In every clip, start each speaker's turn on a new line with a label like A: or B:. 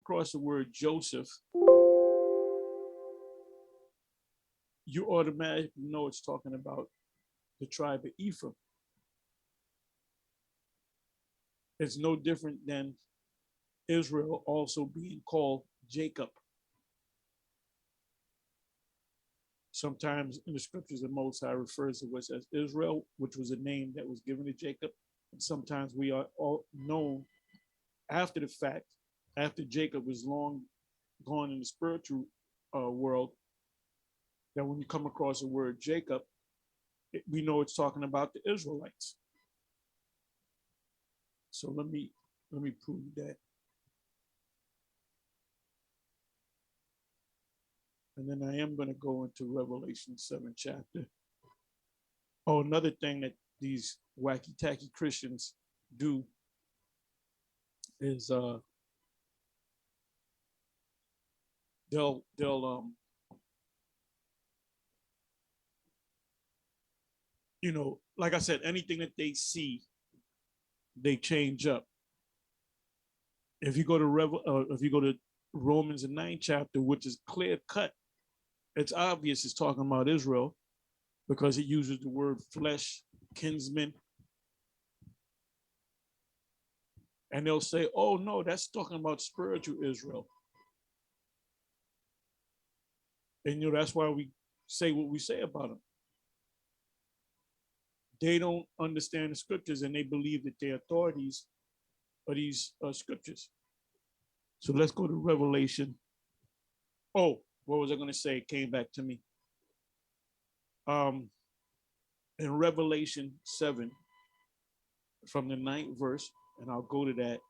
A: across the word Joseph, you automatically know it's talking about the tribe of Ephraim. It's no different than Israel also being called Jacob. Sometimes in the scriptures, the Most High refers to us as Israel, which was a name that was given to Jacob. And sometimes we are all known after the fact, after Jacob was long gone in the spiritual world, that when you come across the word Jacob, we know it's talking about the Israelites. So let me prove that. And then I am going to go into Revelation 7 chapter. Oh, another thing that these wacky tacky Christians do is they'll you know, like I said, anything that they see, they change up. If you go to Romans the 9th chapter, which is clear cut, it's obvious it's talking about Israel because it uses the word flesh, kinsman. And they'll say, oh no, that's talking about spiritual Israel. And you know, that's why we say what we say about them. They don't understand the scriptures and they believe that their authorities are these scriptures. So let's go to Revelation. Oh, what was I going to say? It came back to me. In Revelation 7, from the 9th verse, and I'll go to that,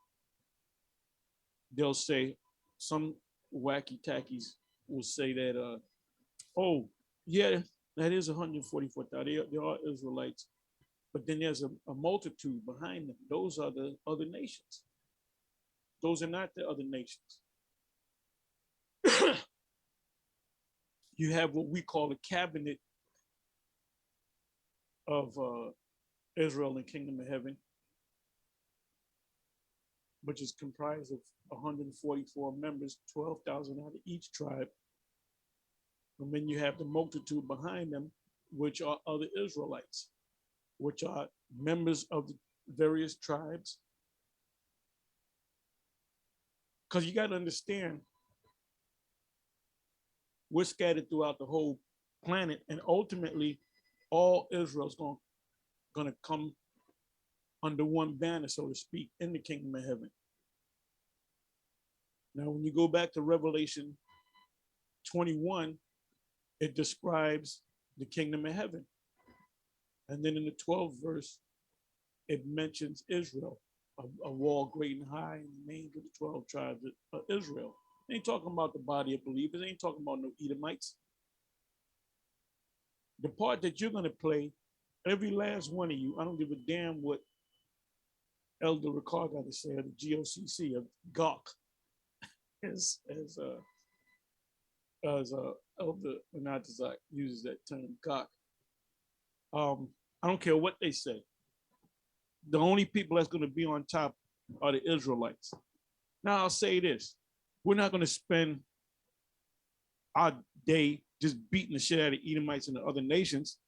A: they'll say, some wacky tackies will say that, oh, yeah, that is 144,000. They are Israelites. But then there's a multitude behind them. Those are the other nations. Those are not the other nations. You have what we call the cabinet of Israel and Kingdom of Heaven, which is comprised of 144 members, 12,000 out of each tribe. And then you have the multitude behind them, which are other Israelites, which are members of the various tribes. Because you got to understand, we're scattered throughout the whole planet, and ultimately, all Israel's going to come under one banner, so to speak, in the Kingdom of Heaven. Now, when you go back to Revelation 21, it describes the Kingdom of Heaven. And then in the 12th verse, it mentions Israel, a wall great and high, and the names of the 12 tribes of Israel. They ain't talking about the body of believers. They ain't talking about no Edomites. The part that you're going to play, every last one of you, I don't give a damn what Elder Ricard got to say, or the GOCC, of Gawk, as Elder Benatazak uses that term, Gawk. I don't care what they say. The only people that's going to be on top are the Israelites. Now, I'll say this. We're not going to spend our day just beating the shit out of Edomites and the other nations.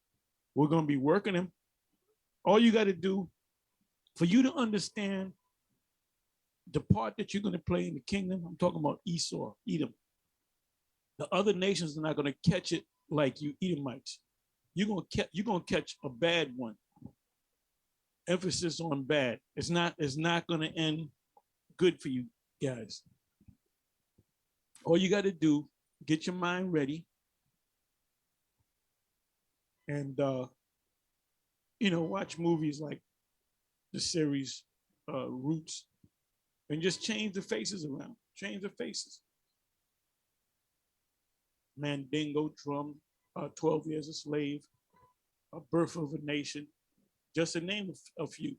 A: We're going to be working them. All you got to do, for you to understand the part that you're going to play in the kingdom, I'm talking about Esau, Edom. The other nations are not going to catch it like you Edomites. You're going to catch a bad one. Emphasis on bad. It's not going to end good for you guys. All you got to do, get your mind ready, and watch movies like the series Roots, and just change the faces around. Change the faces. Mandingo, Drum, 12 Years a Slave, A Birth of a Nation, just to name a few.